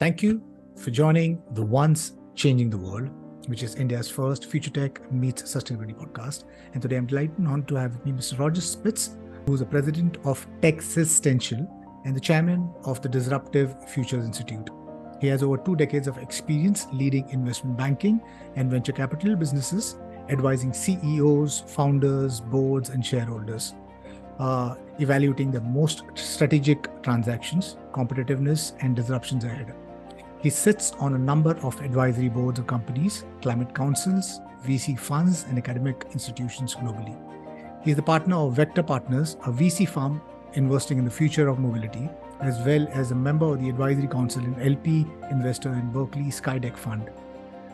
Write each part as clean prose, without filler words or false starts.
Thank you for joining the Once Changing the World, which is India's first Future Tech Meets Sustainability podcast. And today I'm delighted and honored to have with me Mr. Roger Spitz, who is the president of Techistential and the chairman of the Disruptive Futures Institute. He has over 2 decades of experience leading investment banking and venture capital businesses, advising CEOs, founders, boards, and shareholders, evaluating the most strategic transactions, competitiveness, and disruptions ahead. He sits on a number of advisory boards of companies, climate councils, VC funds, and academic institutions globally. He is the partner of Vector Partners, a VC firm investing in the future of mobility, as well as a member of the advisory council and LP investor in Berkeley Skydeck Fund.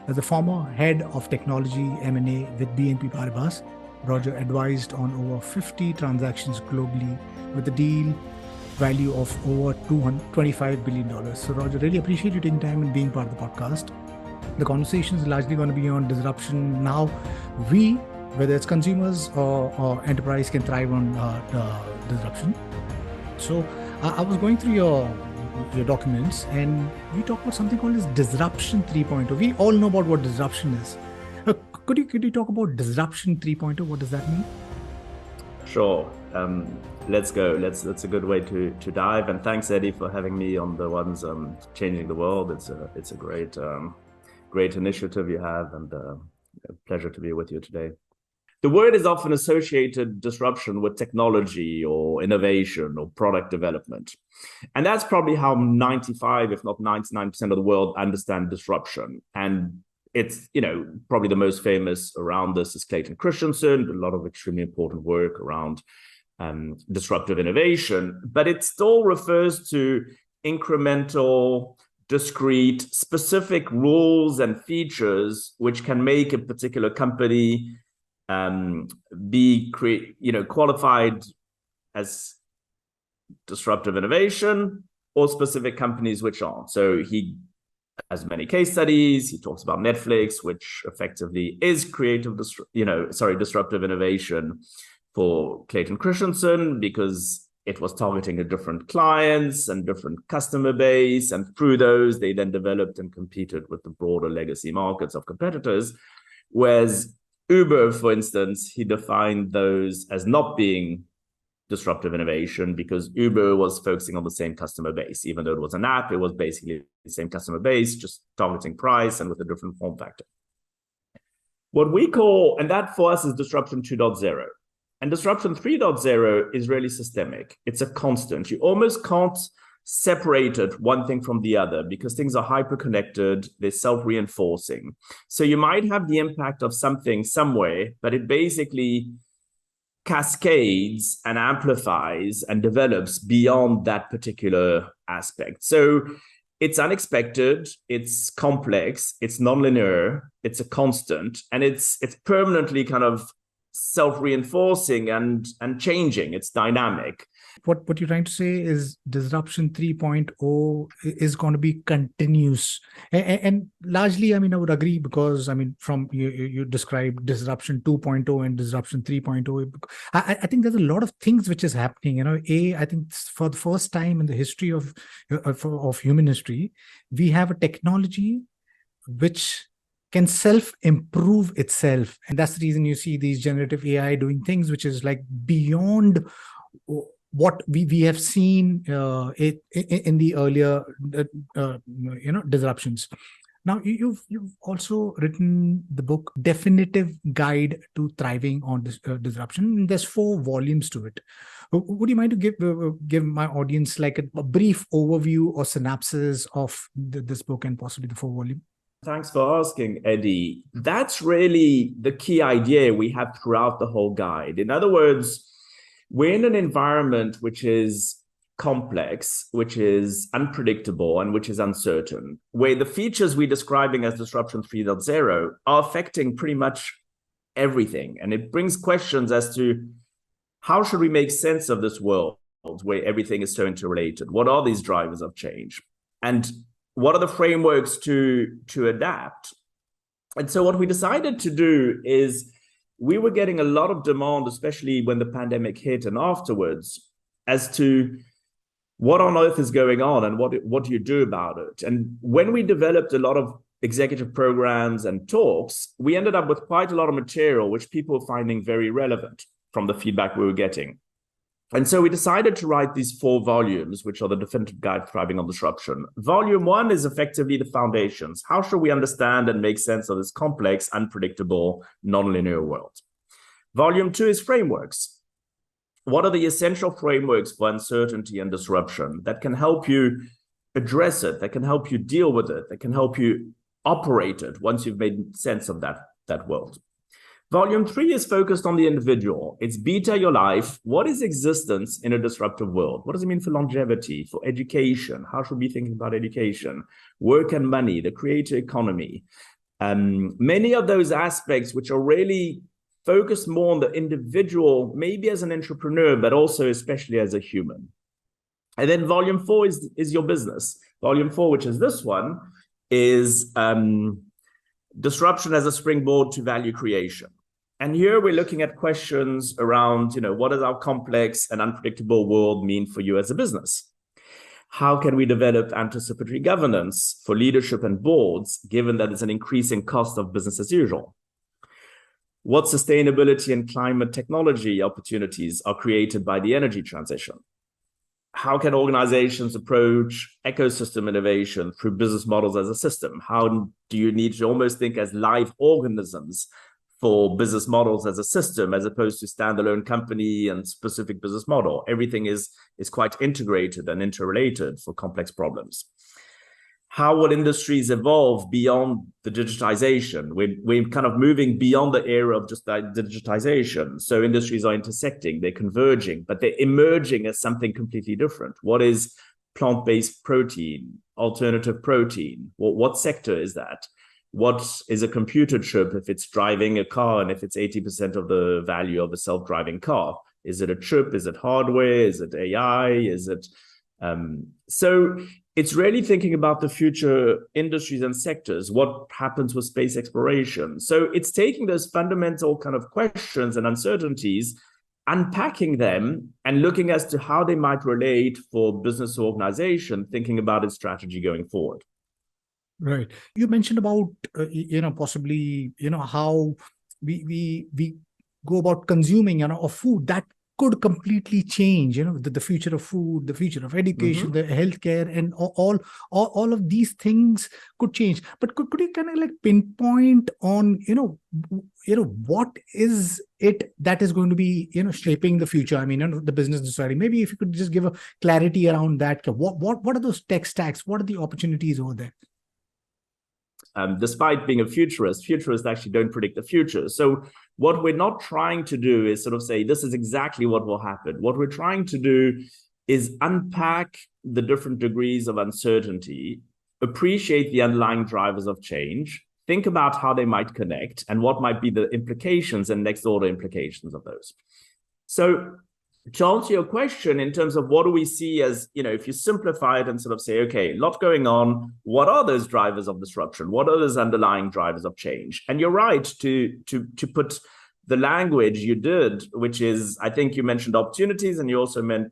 As a former head of technology M&A with BNP Paribas, Roger advised on over 50 transactions globally with a deal value of over $225 billion. So Roger, really appreciate you taking time and being part of the podcast. The conversation is largely going to be on disruption. Now, whether it's consumers or enterprise, can thrive on disruption. So I was going through your documents, and you talk about something called as Disruption 3.0. We all know about what disruption is. Could you talk about Disruption 3.0? What does that mean? Sure. Let's go. That's a good way to dive. And thanks, Eddie, for having me on the Ones Changing the World. It's a great initiative you have, and a pleasure to be with you today. The word is often associated, disruption, with technology or innovation or product development. And that's probably how 95, if not 99% of the world understand disruption. And it's, probably the most famous around this is Clayton Christensen, a lot of extremely important work around disruptive innovation, but it still refers to incremental, discrete, specific rules and features which can make a particular company be qualified as disruptive innovation, or specific companies which aren't. So he has many case studies. He talks about Netflix, which effectively is disruptive innovation for Clayton Christensen, because it was targeting a different clients and different customer base, and through those they then developed and competed with the broader legacy markets of competitors. Whereas Uber, for instance, he defined those as not being disruptive innovation because Uber was focusing on the same customer base. Even though it was an app, it was basically the same customer base, just targeting price and with a different form factor. What we call, and that for us is disruption 2.0. And disruption 3.0 is really systemic. It's a constant. You almost can't separate it one thing from the other because things are hyper-connected, they're self-reinforcing. So you might have the impact of something somewhere, but it basically cascades and amplifies and develops beyond that particular aspect. So it's unexpected, it's complex, it's nonlinear, it's a constant, and it's permanently kind of self-reinforcing and changing. It's dynamic. What you're trying to say is Disruption 3.0 is going to be continuous, and largely, I would agree, because from you described Disruption 2.0 and Disruption 3.0. I think there's a lot of things which is happening. I think for the first time in the history of human history, we have a technology which can self-improve itself. And that's the reason you see these generative AI doing things which is like beyond what we have seen in the earlier disruptions. Now, you've also written the book Definitive Guide to Thriving on Disruption. There's 4 volumes to it. Would you mind to give my audience like a brief overview or synopsis of this book and possibly the 4 volume? Thanks for asking, Eddie. That's really the key idea we have throughout the whole guide. In other words, we're in an environment which is complex, which is unpredictable, and which is uncertain, where the features we're describing as Disruption 3.0 are affecting pretty much everything. And it brings questions as to how should we make sense of this world where everything is so interrelated? What are these drivers of change? And what are the frameworks to adapt? And so what we decided to do is we were getting a lot of demand, especially when the pandemic hit and afterwards, as to what on earth is going on and what do you do about it? And when we developed a lot of executive programs and talks, we ended up with quite a lot of material which people were finding very relevant from the feedback we were getting. And so we decided to write these 4 volumes, which are the definitive guide to thriving on disruption. Volume 1 is effectively the foundations. How should we understand and make sense of this complex, unpredictable, nonlinear world? Volume 2 is frameworks. What are the essential frameworks for uncertainty and disruption that can help you address it, that can help you deal with it, that can help you operate it once you've made sense of that world? Volume 3 is focused on the individual. It's beta your life. What is existence in a disruptive world? What does it mean for longevity, for education? How should we be thinking about education? Work and money, the creator economy. Many of those aspects which are really focused more on the individual, maybe as an entrepreneur, but also especially as a human. And then volume 4 is your business. Volume 4, which is this one, is disruption as a springboard to value creation. And here we're looking at questions around, what does our complex and unpredictable world mean for you as a business? How can we develop anticipatory governance for leadership and boards, given that it's an increasing cost of business as usual? What sustainability and climate technology opportunities are created by the energy transition? How can organizations approach ecosystem innovation through business models as a system? How do you need to almost think as live organisms for business models as a system, as opposed to standalone company and specific business model? Everything is quite integrated and interrelated for complex problems. How will industries evolve beyond the digitization? We're kind of moving beyond the era of just that digitization. So industries are intersecting, they're converging, but they're emerging as something completely different. What is plant-based protein, alternative protein? What sector is that? What is a computer chip if it's driving a car and if it's 80% of the value of a self-driving car? Is it a chip? Is it hardware? Is it AI? Is it... So it's really thinking about the future industries and sectors, what happens with space exploration. So it's taking those fundamental kind of questions and uncertainties, unpacking them and looking as to how they might relate for business organization, thinking about its strategy going forward. Right. You mentioned about, possibly, how we go about consuming, a food that could completely change, the future of food, the future of education, the healthcare, and all of these things could change. But could you kind of like pinpoint on, what is it that is going to be, shaping the future? I mean, the business society. Maybe if you could just give a clarity around that. What are those tech stacks? What are the opportunities over there? Despite being a futurist, futurists actually don't predict the future. So what we're not trying to do is sort of say, this is exactly what will happen. What we're trying to do is unpack the different degrees of uncertainty, appreciate the underlying drivers of change, think about how they might connect and what might be the implications and next order implications of those. So to answer your question in terms of what do we see as, if you simplify it and sort of say, okay, a lot going on, what are those drivers of disruption? What are those underlying drivers of change? And you're right to put the language you did, which is, I think you mentioned opportunities and you also meant,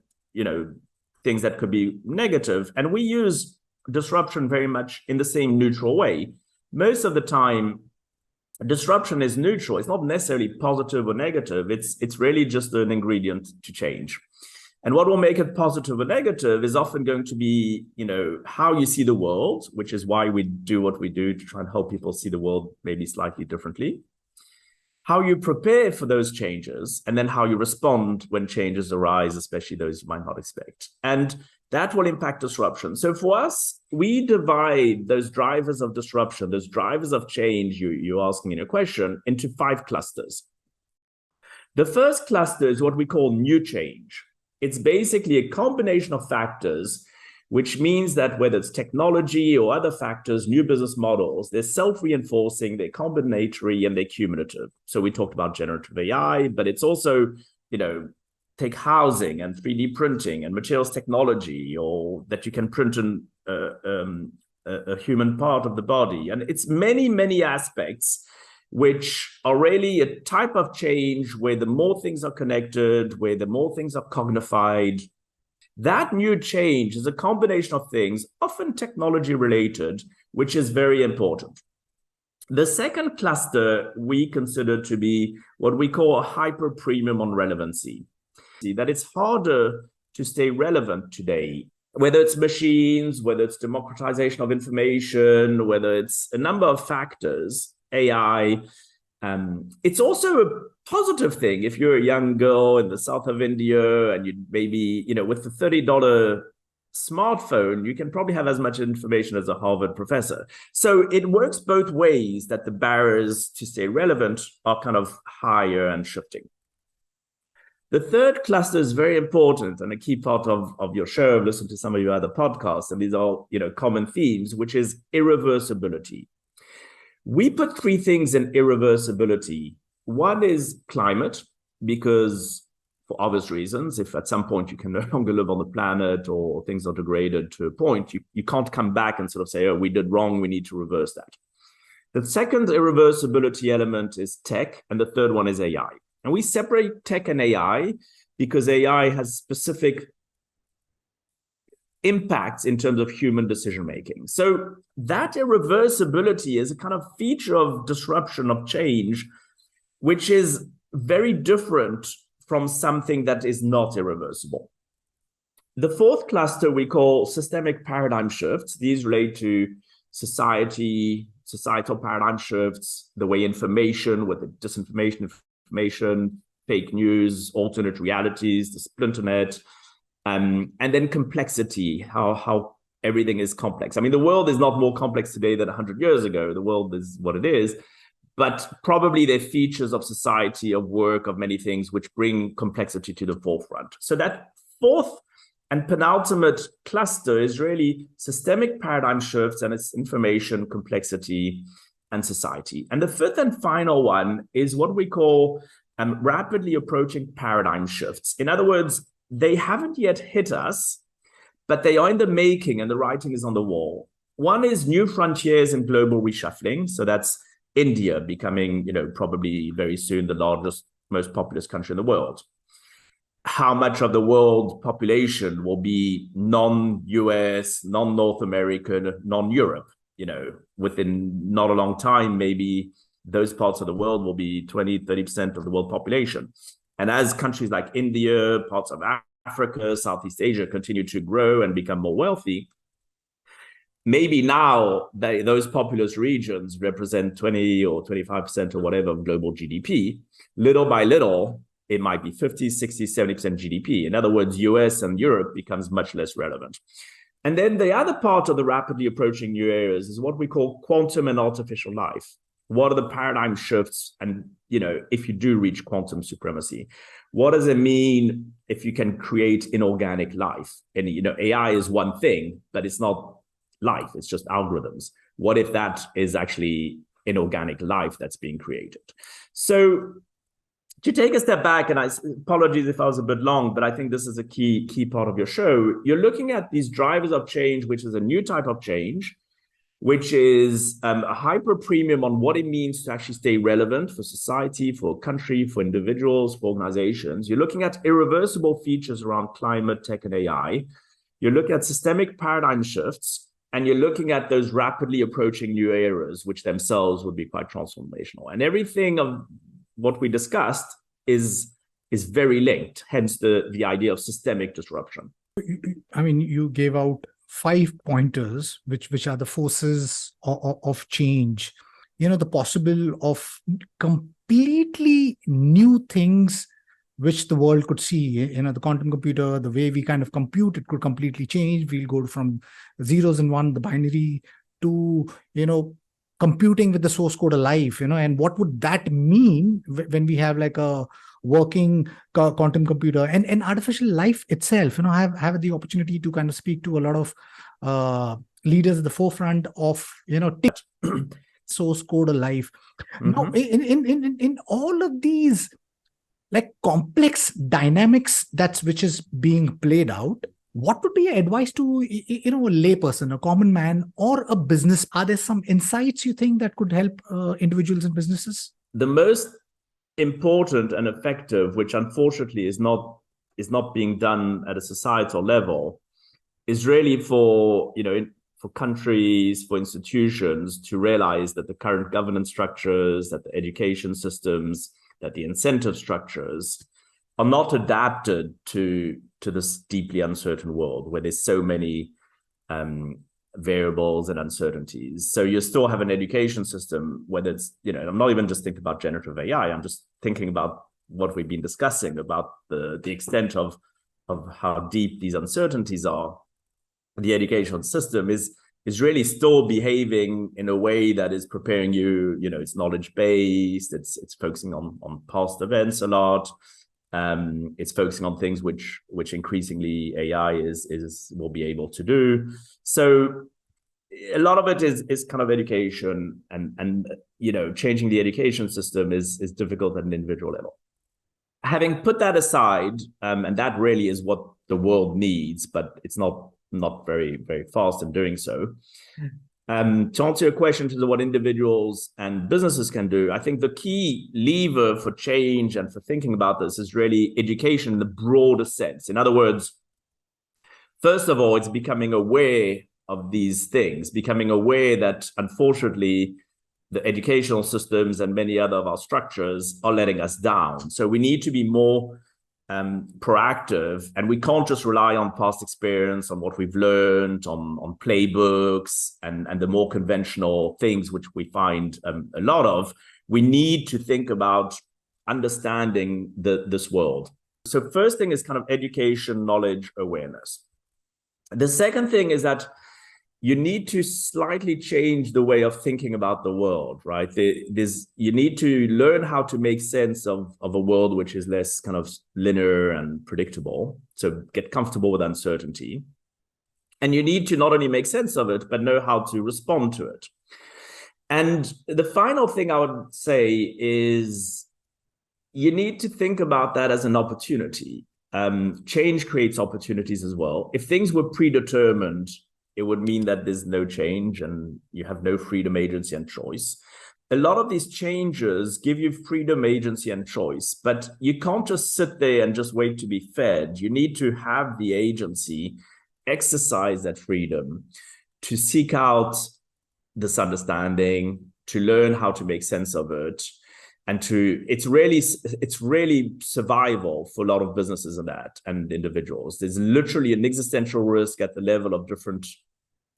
things that could be negative. And we use disruption very much in the same neutral way. Most of the time, disruption is neutral. It's not necessarily positive or negative. It's really just an ingredient to change. And what will make it positive or negative is often going to be, how you see the world, which is why we do what we do to try and help people see the world maybe slightly differently. How you prepare for those changes, and then how you respond when changes arise, especially those you might not expect. And that will impact disruption. So for us, we divide those drivers of disruption, those drivers of change you're asking in your question, into 5 clusters. The first cluster is what we call new change. It's basically a combination of factors, which means that whether it's technology or other factors, new business models, they're self-reinforcing, they're combinatory, and they're cumulative. So we talked about generative AI, but it's also, take housing and 3D printing and materials technology, or that you can print a human part of the body. And it's many, many aspects which are really a type of change where the more things are connected, where the more things are cognified, That new change is a combination of things, often technology related, which is very important. The second cluster we consider to be what we call a hyper premium on relevancy. That it's harder to stay relevant today, whether it's machines, whether it's democratization of information, whether it's a number of factors, AI. It's also a positive thing if you're a young girl in the south of India and you maybe, with the $30 smartphone, you can probably have as much information as a Harvard professor. So it works both ways, that the barriers to stay relevant are kind of higher and shifting. The third cluster is very important and a key part of your show. I've listened to some of your other podcasts, and these are common themes, which is irreversibility. We put three things in irreversibility. One is climate, because for obvious reasons, if at some point you can no longer live on the planet or things are degraded to a point, you can't come back and sort of say, oh, we did wrong, we need to reverse that. The second irreversibility element is tech, and the third one is AI. And we separate tech and AI because AI has specific impacts in terms of human decision-making. So that irreversibility is a kind of feature of disruption, of change, which is very different from something that is not irreversible. The fourth cluster we call systemic paradigm shifts. These relate to societal paradigm shifts, the way information, with the disinformation, information, fake news, alternate realities, the splinter net, and then complexity, how everything is complex. I mean, the world is not more complex today than 100 years ago. The world is what it is, but probably there are features of society, of work, of many things which bring complexity to the forefront. So that fourth and penultimate cluster is really systemic paradigm shifts, and it's information, complexity, and society. And the fifth and final one is what we call rapidly approaching paradigm shifts. In other words, they haven't yet hit us, but they are in the making, and the writing is on the wall. One is new frontiers in global reshuffling. So that's India becoming, probably very soon the largest, most populous country in the world. How much of the world population will be non-US, non-North American, non-Europe? Within not a long time, maybe those parts of the world will be 20, 30% of the world population. And as countries like India, parts of Africa, Southeast Asia continue to grow and become more wealthy, maybe now those populous regions represent 20 or 25% or whatever of global GDP. Little by little, it might be 50, 60, 70% GDP. In other words, US and Europe becomes much less relevant. And then the other part of the rapidly approaching new areas is what we call quantum and artificial life. What are the paradigm shifts? And, if you do reach quantum supremacy, what does it mean if you can create inorganic life? And, AI is one thing, but it's not life. It's just algorithms. What if that is actually inorganic life that's being created? So to take a step back, and apologies if I was a bit long, but I think this is a key part of your show. You're looking at these drivers of change, which is a new type of change, which is a hyper premium on what it means to actually stay relevant for society, for a country, for individuals, for organizations. You're looking at irreversible features around climate, tech, and AI. You're looking at systemic paradigm shifts, and you're looking at those rapidly approaching new eras, which themselves would be quite transformational. And everything of what we discussed is very linked, hence the idea of systemic disruption. I mean, you gave out 5 pointers, which are the forces of change, the possible of completely new things which the world could see. The quantum computer, the way we kind of compute, it could completely change. We'll go from zeros and one, the binary, to, computing with the source code alive, and what would that mean when we have like a working quantum computer and artificial life itself. I have had the opportunity to kind of speak to a lot of leaders at the forefront of, source code alive. Mm-hmm. Now, in all of these like complex dynamics which is being played out, what would be your advice to, a layperson, a common man, or a business? Are there some insights you think that could help individuals and businesses? The most important and effective, which unfortunately is not is not being done at a societal level is really for, for countries, for institutions to realize that the current governance structures, that the education systems, that the incentive structures are not adapted to this deeply uncertain world where there's so many variables and uncertainties. So you still have an education system, whether it's, I'm not even just thinking about generative AI, I'm just thinking about what we've been discussing about the extent of how deep these uncertainties are. The educational system is really still behaving in a way that is preparing you, it's knowledge-based, it's focusing on past events a lot. It's focusing on things which increasingly AI will be able to do. So a lot of it is kind of education, and changing the education system is difficult at an individual level. Having put that aside, and that really is what the world needs, but it's not very, very fast in doing so. To answer your question to what individuals and businesses can do, I think the key lever for change and for thinking about this is really education in the broader sense. In other words, first of all, it's becoming aware of these things, becoming aware that unfortunately the educational systems and many other of our structures are letting us down. So we need to be more proactive, and we can't just rely on past experience, on what we've learned, on playbooks and the more conventional things which we find a lot of. We need to think about understanding this world. So first thing is kind of education, knowledge, awareness. The second thing is that you need to slightly change the way of thinking about the world, right? You need to learn how to make sense of a world which is less kind of linear and predictable. So get comfortable with uncertainty. And you need to not only make sense of it, but know how to respond to it. And the final thing I would say is you need to think about that as an opportunity. Change creates opportunities as well. If things were predetermined, it would mean that there's no change and you have no freedom, agency, and choice. A lot of these changes give you freedom, agency, and choice, but you can't just sit there and just wait to be fed. You need to have the agency, exercise that freedom, to seek out this understanding, to learn how to make sense of it, and it's really survival for a lot of businesses and individuals. There's literally an existential risk at the level of different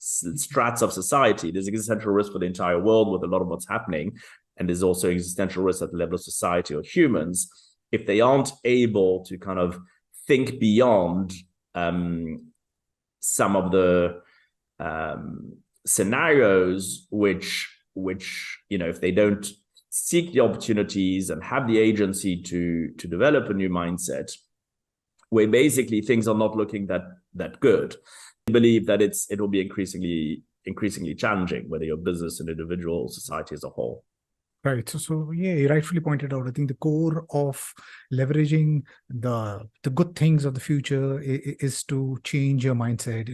strats of society. There's existential risk for the entire world with a lot of what's happening. And there's also existential risk at the level of society or humans if they aren't able to kind of think beyond some of the scenarios which if they don't seek the opportunities and have the agency to develop a new mindset, where basically things are not looking that good. I believe that it will be increasingly challenging, whether you're business, an individual, society as a whole. Right. So yeah, you rightfully pointed out, I think the core of leveraging the good things of the future is to change your mindset,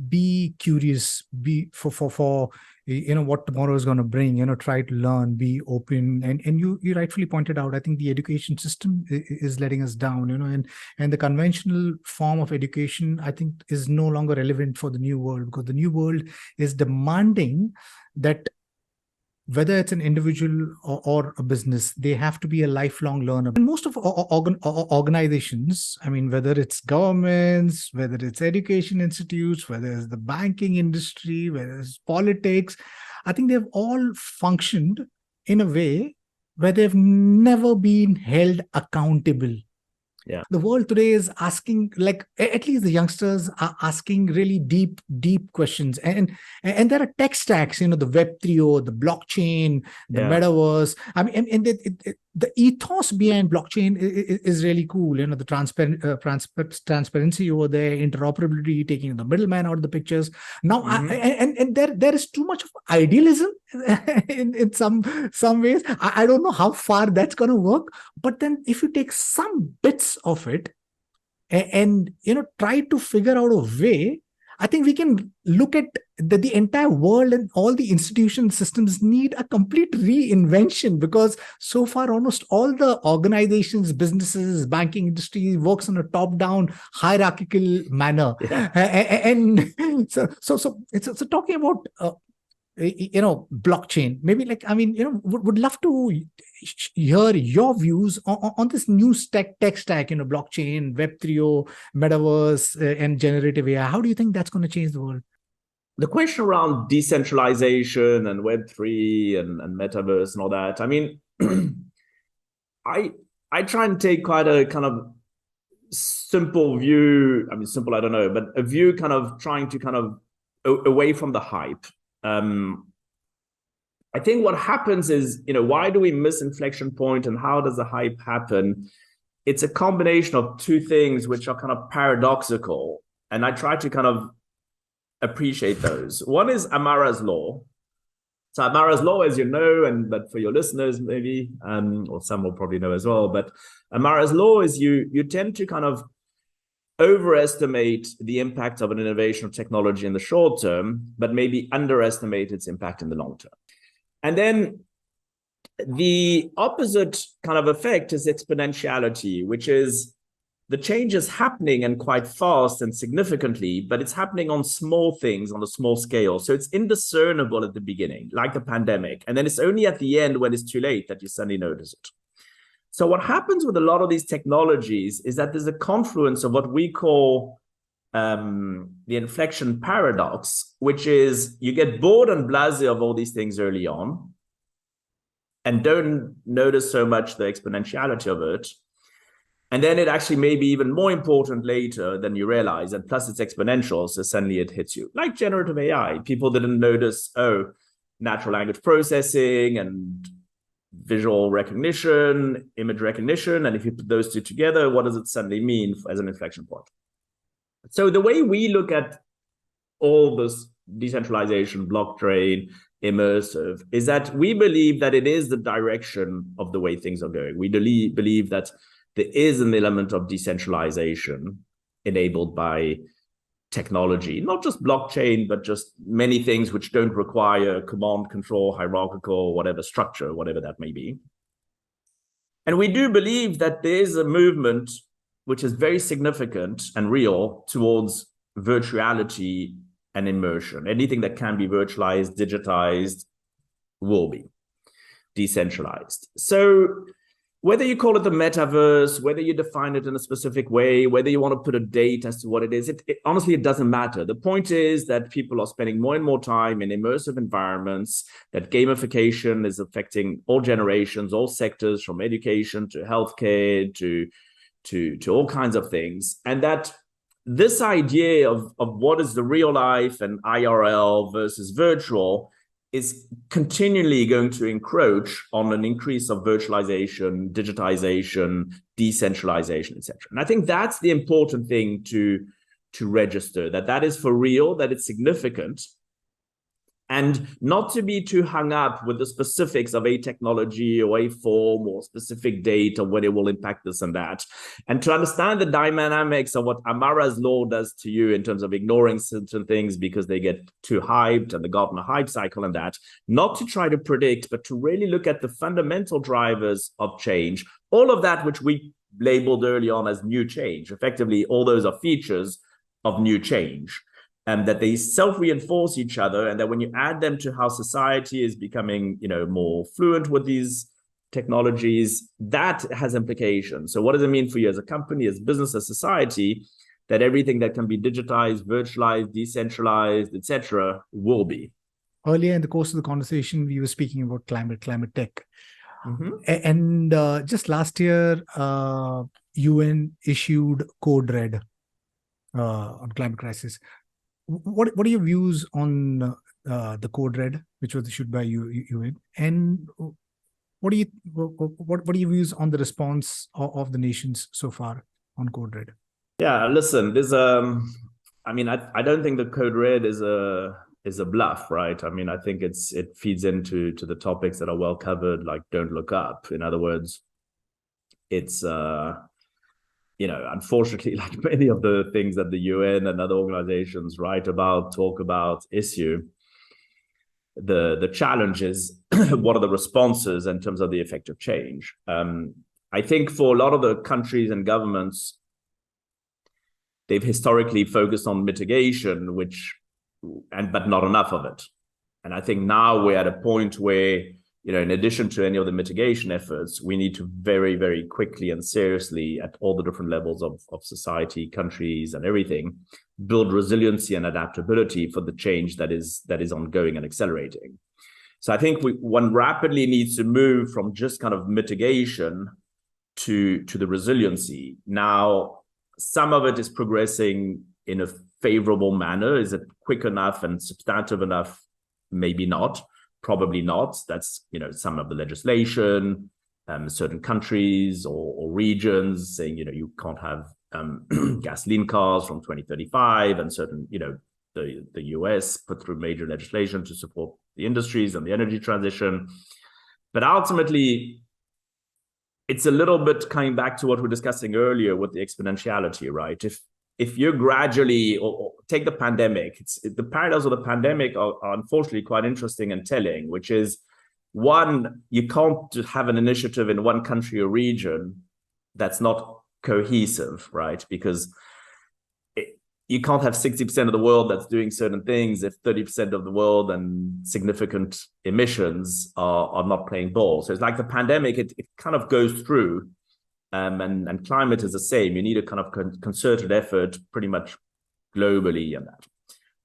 be curious, be for what tomorrow is going to bring, try to learn, be open. And you rightfully pointed out, I think the education system is letting us down, and the conventional form of education, I think, is no longer relevant for the new world, because the new world is demanding that whether it's an individual or a business, they have to be a lifelong learner. And most of organizations, I mean, whether it's governments, whether it's education institutes, whether it's the banking industry, whether it's politics, I think they've all functioned in a way where they've never been held accountable. Yeah. The world today is asking, like, at least the youngsters are asking really deep questions. And there are tech stacks, the Web3, the blockchain, the metaverse. I mean, and the ethos behind blockchain is really cool. The transparency over there, interoperability, taking the middleman out of the pictures. Now, and there is too much of idealism in some ways. I don't know how far that's going to work. But then if you take some bits of it and try to figure out a way I think we can look at the entire world and all the institution systems need a complete reinvention, because so far almost all the organizations, businesses, banking industry works on a top-down hierarchical manner. Yeah. And so talking about blockchain, maybe would love to hear your views on this new tech stack, blockchain, Web3, metaverse, and generative AI. How do you think that's going to change the world? The question around decentralization and Web3 and metaverse and all that, I mean, I try and take quite a kind of simple view. I mean, simple, I don't know, but a view kind of trying to kind of away from the hype. I think what happens is, why do we miss inflection point and how does the hype happen? It's a combination of two things which are kind of paradoxical, and I try to kind of appreciate those. One is Amara's law. So Amara's law, as you know, but for your listeners maybe, or some will probably know as well, but Amara's law is you tend to kind of overestimate the impact of an innovation of technology in the short term, but maybe underestimate its impact in the long term. And then the opposite kind of effect is exponentiality, which is the change is happening and quite fast and significantly, but it's happening on small things on a small scale. So it's indiscernible at the beginning, like the pandemic. And then it's only at the end when it's too late that you suddenly notice it. So what happens with a lot of these technologies is that there's a confluence of what we call the inflection paradox, which is you get bored and blasé of all these things early on and don't notice so much the exponentiality of it. And then it actually may be even more important later than you realize. And plus it's exponential, so suddenly it hits you. Like generative AI, people didn't notice, natural language processing and visual recognition, image recognition. And if you put those two together, what does it suddenly mean as an inflection point? So the way we look at all this decentralization, blockchain, immersive, is that we believe that it is the direction of the way things are going. We believe that there is an element of decentralization enabled by technology, not just blockchain, but just many things which don't require command, control, hierarchical, whatever structure, whatever that may be. And we do believe that there is a movement which is very significant and real towards virtuality and immersion. Anything that can be virtualized, digitized, will be decentralized. So whether you call it the metaverse, whether you define it in a specific way, whether you want to put a date as to what it is, honestly, it doesn't matter. The point is that people are spending more and more time in immersive environments, that gamification is affecting all generations, all sectors, from education to healthcare to all kinds of things. And that this idea of what is the real life and IRL versus virtual is continually going to encroach on an increase of virtualization, digitization, decentralization, etc. And I think that's the important thing to register, that is for real, that it's significant, and not to be too hung up with the specifics of a technology or a form or specific date or when it will impact this and that. And to understand the dynamics of what Amara's law does to you in terms of ignoring certain things because they get too hyped and the Gartner hype cycle and that, not to try to predict, but to really look at the fundamental drivers of change, all of that which we labeled early on as new change. Effectively, all those are features of new change. And that they self-reinforce each other, and that when you add them to how society is becoming, more fluent with these technologies, that has implications. So what does it mean for you as a company, as business, as society, that everything that can be digitized, virtualized, decentralized, etc., will be? Earlier in the course of the conversation, we were speaking about climate tech. Mm-hmm. And just last year, UN issued Code Red on climate crisis. What are your views on the Code Red, which was issued by UN, and what are your views on the response of the nations so far on Code Red? Yeah, listen, there's I don't think the Code Red is a bluff, right? I mean, I think it feeds into the topics that are well covered, like don't look up. In other words, it's unfortunately, like many of the things that the UN and other organizations write about, talk about, issue, the challenge is what are the responses in terms of the effect of change. I think for a lot of the countries and governments, they've historically focused on mitigation, but not enough of it. And I think now we're at a point where, in addition to any of the mitigation efforts, we need to very, very quickly and seriously at all the different levels of society, countries, and everything, build resiliency and adaptability for the change that is ongoing and accelerating. So I think one rapidly needs to move from just kind of mitigation to the resiliency. Now, some of it is progressing in a favorable manner. Is it quick enough and substantive enough? Maybe not. Probably not. That's, some of the legislation, certain countries or regions saying, you can't have gasoline cars from 2035, and certain, the US put through major legislation to support the industries and the energy transition. But ultimately, it's a little bit coming back to what we were discussing earlier with the exponentiality, right? If you're gradually, or take the pandemic, the parallels of the pandemic are unfortunately quite interesting and telling, which is, one, you can't just have an initiative in one country or region that's not cohesive, right? Because you can't have 60% of the world that's doing certain things if 30% of the world and significant emissions are not playing ball. So it's like the pandemic, it kind of goes through, and climate is the same. You need a kind of concerted effort pretty much globally on that.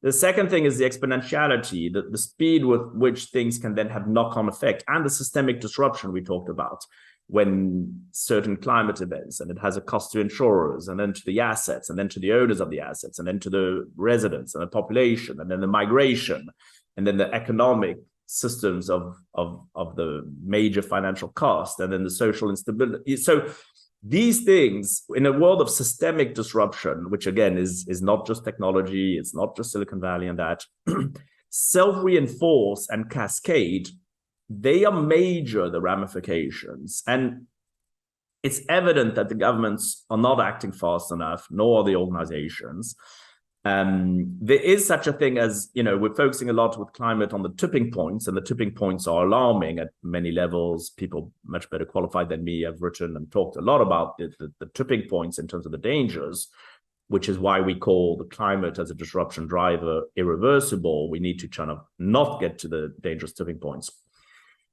The second thing is the exponentiality, the speed with which things can then have knock-on effect, and the systemic disruption we talked about when certain climate events, and it has a cost to insurers, and then to the assets, and then to the owners of the assets, and then to the residents and the population, and then the migration, and then the economic systems of the major financial cost, and then the social instability. So these things, in a world of systemic disruption, which again is not just technology, it's not just Silicon Valley and that, self-reinforce and cascade, they are major, the ramifications. And it's evident that the governments are not acting fast enough, nor are the organizations. There is such a thing as, we're focusing a lot with climate on the tipping points, and the tipping points are alarming at many levels. People much better qualified than me have written and talked a lot about the tipping points in terms of the dangers, which is why we call the climate as a disruption driver irreversible. We need to kind of not get to the dangerous tipping points.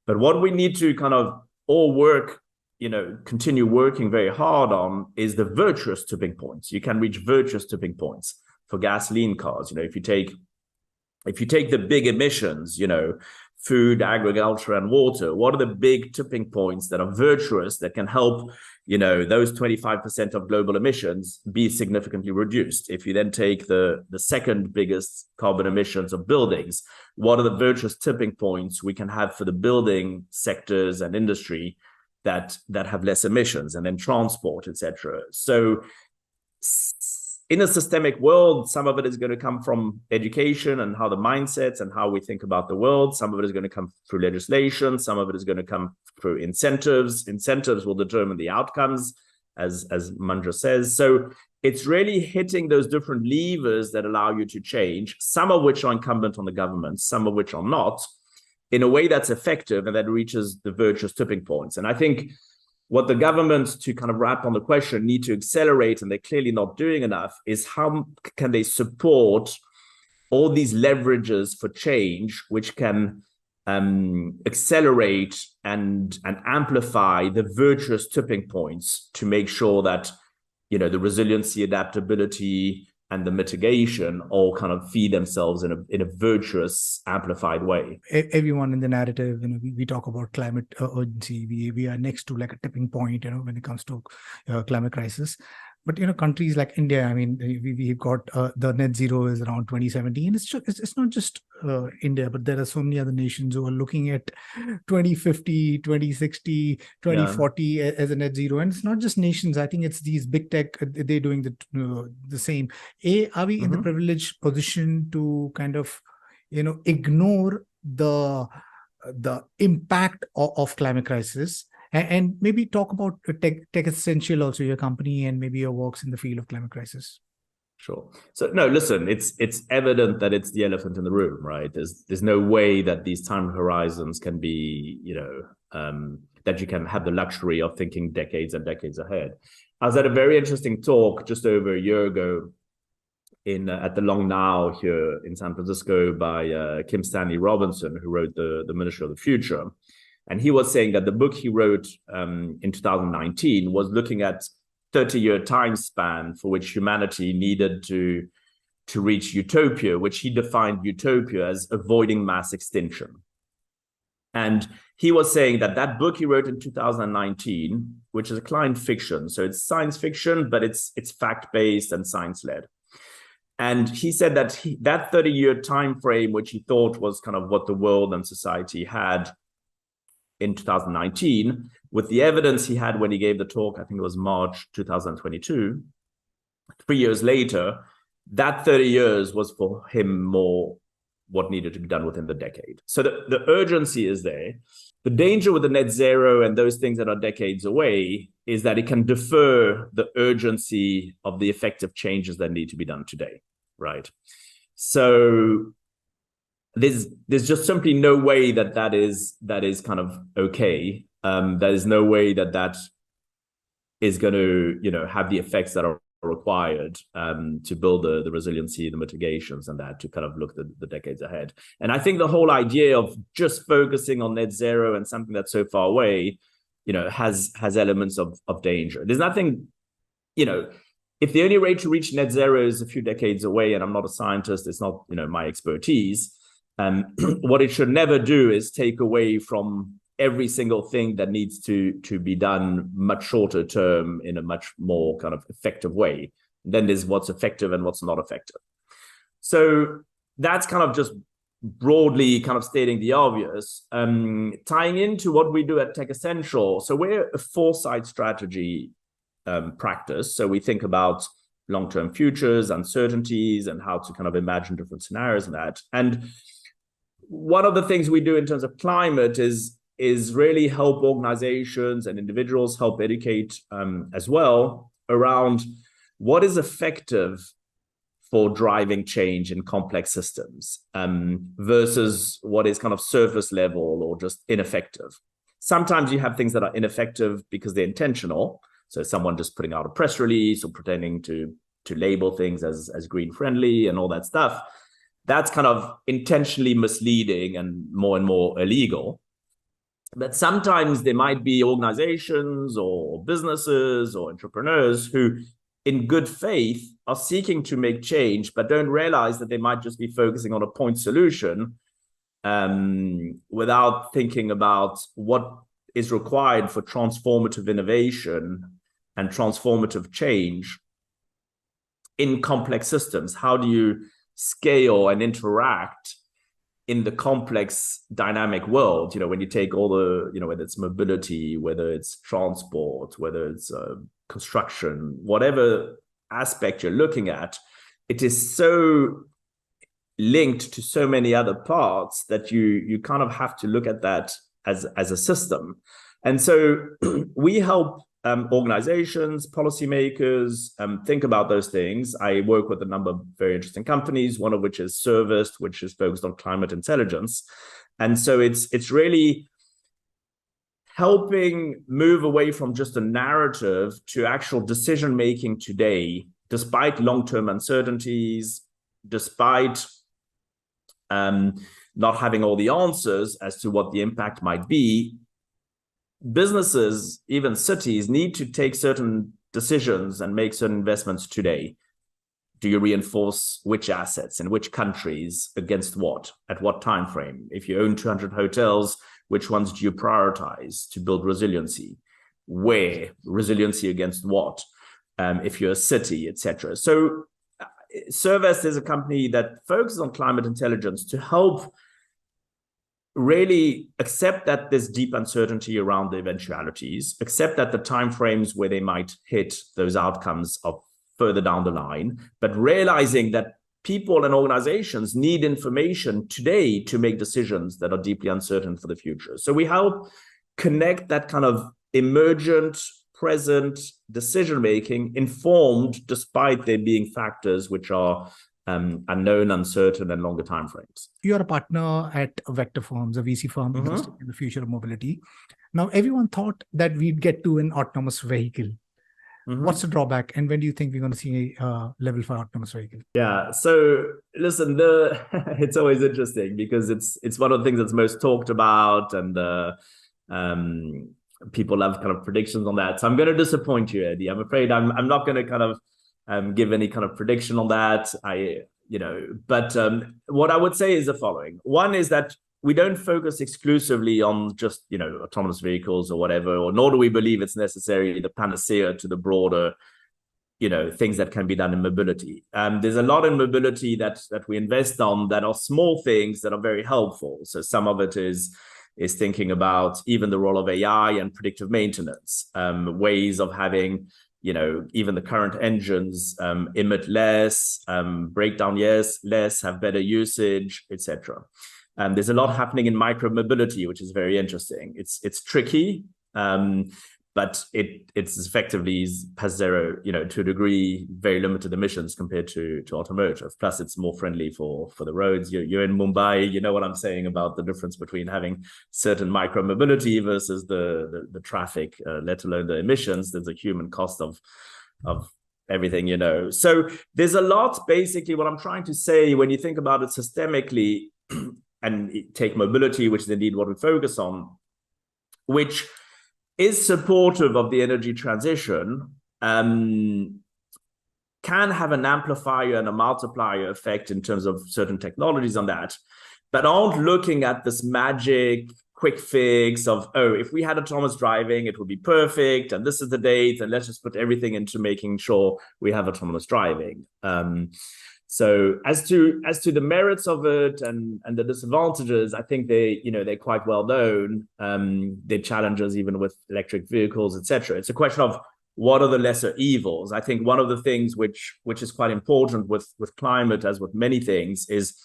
But what we need to kind of all work, continue working very hard on is the virtuous tipping points. You can reach virtuous tipping points for gasoline cars. If you take the big emissions, food, agriculture, and water, what are the big tipping points that are virtuous that can help, those 25% of global emissions be significantly reduced? If you then take the second biggest carbon emissions of buildings, what are the virtuous tipping points we can have for the building sectors and industry that have less emissions, and then transport, etc. So in a systemic world, some of it is going to come from education and how the mindsets and how we think about the world. Some of it is going to come through legislation. Some of it is going to come through incentives. Incentives will determine the outcomes, as Manja says. So it's really hitting those different levers that allow you to change, some of which are incumbent on the government, some of which are not, in a way that's effective and that reaches the virtuous tipping points. And I think what the governments, to kind of wrap on the question, need to accelerate, and they're clearly not doing enough, is how can they support all these leverages for change, which can accelerate and amplify the virtuous tipping points to make sure that, the resiliency, adaptability, and the mitigation all kind of feed themselves in a virtuous, amplified way. Everyone in the narrative, we talk about climate urgency. We are next to like a tipping point, when it comes to climate crisis. But countries like India, we've got the net zero is around 2017. It's not just India, but there are so many other nations who are looking at 2050, 2060, 2040 as a net zero. And it's not just nations. I think it's these big tech. They're doing the same. Are we in the privileged position to kind of ignore the impact of climate crisis And maybe talk about Techistential, also your company, and maybe your works in the field of climate crisis. Sure. So no, listen, it's evident that it's the elephant in the room, right? There's no way that these time horizons can be, that you can have the luxury of thinking decades and decades ahead. I was at a very interesting talk just over a year ago at the Long Now here in San Francisco by Kim Stanley Robinson, who wrote the Ministry of the Future. And he was saying that the book he wrote in 2019 was looking at 30-year time span for which humanity needed to reach utopia, which he defined utopia as avoiding mass extinction. And he was saying that book he wrote in 2019, which is a client fiction, so it's science fiction, but it's fact-based and science-led. And he said that that 30-year time frame, which he thought was kind of what the world and society had in 2019, with the evidence he had when he gave the talk, I think it was March 2022, 3 years later, that 30 years was for him more what needed to be done within the decade. So the urgency is there. The danger with the net zero and those things that are decades away is that it can defer the urgency of the effective changes that need to be done today, right? So there's just simply no way that is kind of okay. There is no way that is going to have the effects that are required to build the resiliency, the mitigations, and that to kind of look the decades ahead. And I think the whole idea of just focusing on net zero and something that's so far away, has elements of danger. There's nothing, if the only way to reach net zero is a few decades away, and I'm not a scientist, it's not my expertise. What it should never do is take away from every single thing that needs to be done much shorter term in a much more kind of effective way. Then there's what's effective and what's not effective. So that's kind of just broadly kind of stating the obvious, tying into what we do at Techistential. So we're a foresight strategy practice. So we think about long-term futures, uncertainties, and how to kind of imagine different scenarios and that. And one of the things we do in terms of climate is really help organizations and individuals help educate as well around what is effective for driving change in complex systems versus what is kind of surface level or just ineffective. Sometimes you have things that are ineffective because they're intentional. So someone just putting out a press release or pretending to label things as green friendly and all that stuff. That's kind of intentionally misleading and more illegal. But sometimes there might be organizations or businesses or entrepreneurs who, in good faith, are seeking to make change, but don't realize that they might just be focusing on a point solution without thinking about what is required for transformative innovation and transformative change in complex systems. How do you scale and interact in the complex dynamic world? When you take all the, whether it's mobility, whether it's transport, whether it's construction, whatever aspect you're looking at, it is so linked to so many other parts that you kind of have to look at that as a system. And so we help organizations, policymakers think about those things. I work with a number of very interesting companies, one of which is Serviced, which is focused on climate intelligence. And so it's really helping move away from just a narrative to actual decision making today, despite long-term uncertainties, despite not having all the answers as to what the impact might be. Businesses, even cities, need to take certain decisions and make certain investments today. Do you reinforce which assets in which countries against what, at what time frame? If you own 200 hotels, which ones do you prioritize to build resiliency? Where? Resiliency against what? If you're a city, etc. So Serviced is a company that focuses on climate intelligence to help really accept that there's deep uncertainty around the eventualities, accept that the timeframes where they might hit those outcomes are further down the line, but realizing that people and organizations need information today to make decisions that are deeply uncertain for the future. So we help connect that kind of emergent, present decision-making informed despite there being factors which are unknown, uncertain, and longer timeframes. You're a partner at Vector Firms, a VC firm investing in the future of mobility. Now, everyone thought that we'd get to an autonomous vehicle. What's the drawback, and when do you think we're going to see a level 5 autonomous vehicle? Yeah, so listen, it's always interesting because it's one of the things that's most talked about, and people have kind of predictions on that. So I'm going to disappoint you, Eddie. I'm afraid I'm not going to kind of give any kind of prediction on that. But what I would say is the following. One is that we don't focus exclusively on just, autonomous vehicles or whatever, or nor do we believe it's necessarily the panacea to the broader, things that can be done in mobility. There's a lot in mobility that we invest on that are small things that are very helpful. So some of it is thinking about even the role of AI and predictive maintenance, ways of having, even the current engines emit less, break down less, have better usage, etc. There's a lot happening in micro-mobility, which is very interesting. It's tricky, but it's effectively has zero, to a degree, very limited emissions compared to automotive. Plus, it's more friendly for the roads. You're in Mumbai, you know what I'm saying about the difference between having certain micro-mobility versus the traffic, let alone the emissions. There's a human cost of everything, So there's a lot, basically, what I'm trying to say, when you think about it systemically, and take mobility, which is indeed what we focus on, which is supportive of the energy transition, can have an amplifier and a multiplier effect in terms of certain technologies on that, but aren't looking at this magic quick fix of, if we had autonomous driving, it would be perfect, and this is the date, and let's just put everything into making sure we have autonomous driving. So as to the merits of it and the disadvantages, I think they're quite well known. The challenges even with electric vehicles, etc. It's a question of what are the lesser evils. I think one of the things which is quite important with climate, as with many things, is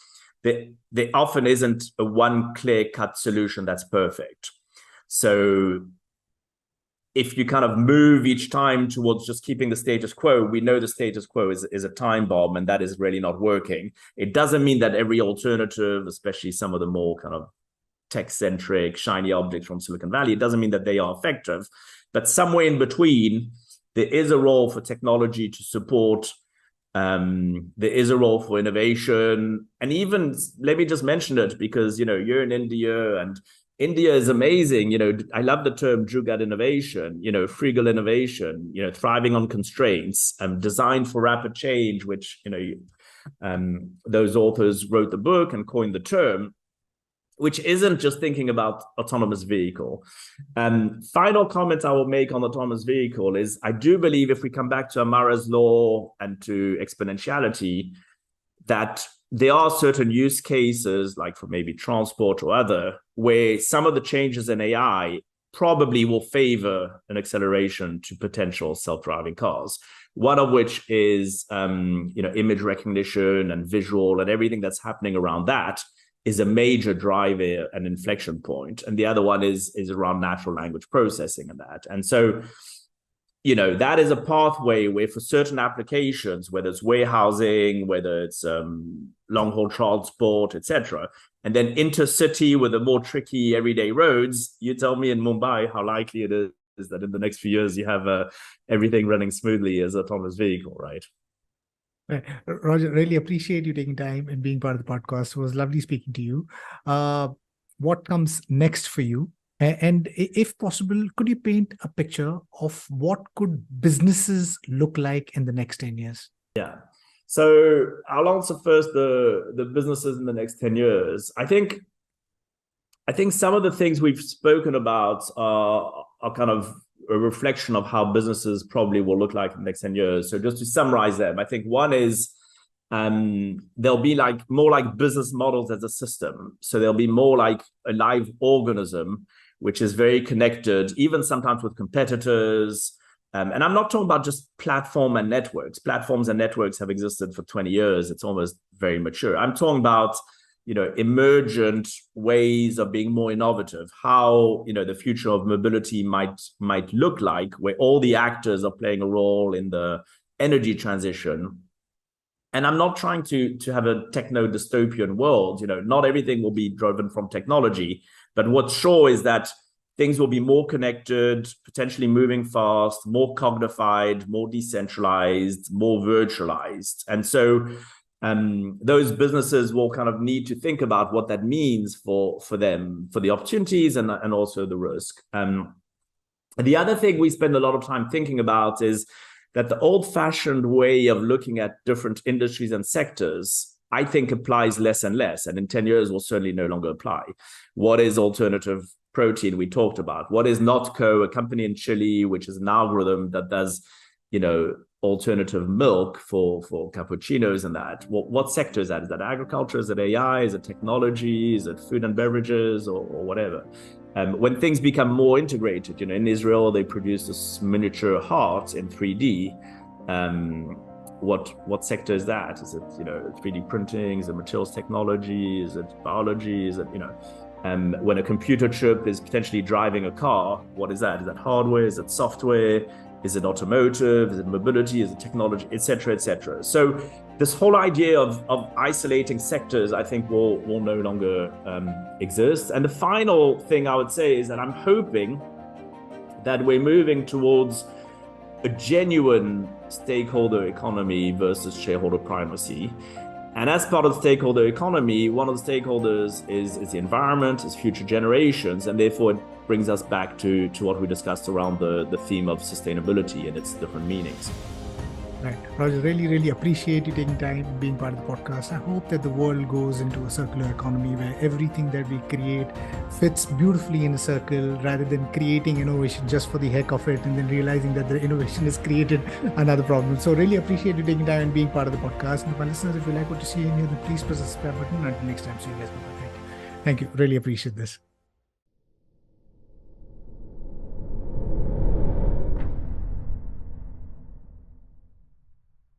that there often isn't a one clear-cut solution that's perfect. So if you kind of move each time towards just keeping the status quo, we know the status quo is a time bomb, and that is really not working. It doesn't mean that every alternative, especially some of the more kind of tech-centric, shiny objects from Silicon Valley, it doesn't mean that they are effective. But somewhere in between, there is a role for technology to support. There is a role for innovation. And even, let me just mention it, because, you're in India, and India is amazing. I love the term jugaad innovation, frugal innovation, thriving on constraints, designed for rapid change, which, those authors wrote the book and coined the term, which isn't just thinking about autonomous vehicle. Final comment I will make on autonomous vehicle is, I do believe, if we come back to Amara's law and to exponentiality, that there are certain use cases, like for maybe transport or other, where some of the changes in AI probably will favor an acceleration to potential self-driving cars. One of which is, image recognition and visual, and everything that's happening around that is a major driver and inflection point. And the other one is around natural language processing and that. And so, that is a pathway where for certain applications, whether it's warehousing, whether it's long-haul transport, etc., and then intercity with the more tricky everyday roads, you tell me in Mumbai how likely it is that in the next few years you have everything running smoothly as an autonomous vehicle, right? Roger, really appreciate you taking time and being part of the podcast. It was lovely speaking to you. What comes next for you? And if possible, could you paint a picture of what could businesses look like in the next 10 years? Yeah. So I'll answer first the businesses in the next 10 years. I think some of the things we've spoken about are kind of a reflection of how businesses probably will look like in the next 10 years. So just to summarize them, I think one is there'll be more like business models as a system. So there'll be more like a live organism, which is very connected, even sometimes with competitors. And I'm not talking about just platform and networks. Platforms and networks have existed for 20 years. It's almost very mature. I'm talking about, emergent ways of being more innovative, how the future of mobility might look like, where all the actors are playing a role in the energy transition. And I'm not trying to have a techno dystopian world. Not everything will be driven from technology, but what's sure is that things will be more connected, potentially moving fast, more cognified, more decentralized, more virtualized. And so those businesses will kind of need to think about what that means for them, for the opportunities and also the risk. The other thing we spend a lot of time thinking about is that the old-fashioned way of looking at different industries and sectors, I think, applies less and less, and in 10 years will certainly no longer apply. What is alternative protein? We talked about. What is Notco, a company in Chile, which is an algorithm that does, alternative milk for cappuccinos and that. What sector is that? Is that agriculture? Is it AI? Is it technology? Is it food and beverages or whatever? When things become more integrated, in Israel, they produce this miniature heart in 3D. What sector is that? Is it, 3D printing? Is it materials technology? Is it biology? Is it, when a computer chip is potentially driving a car, what is that? Is that hardware? Is it software? Is it automotive? Is it mobility? Is it technology, et cetera, et cetera? So this whole idea of isolating sectors, I think, will no longer exist. And the final thing I would say is that I'm hoping that we're moving towards a genuine stakeholder economy versus shareholder primacy. And as part of the stakeholder economy, one of the stakeholders is the environment, is future generations, and therefore it brings us back to what we discussed around the theme of sustainability and its different meanings. Right. Roger, really, really appreciate you taking time being part of the podcast. I hope that the world goes into a circular economy where everything that we create fits beautifully in a circle rather than creating innovation just for the heck of it and then realizing that the innovation has created another problem. So really appreciate you taking time and being part of the podcast. And to my listeners, if you like what you see in here, then please press the subscribe button. Until next time, see you guys. Thank you. Really appreciate this.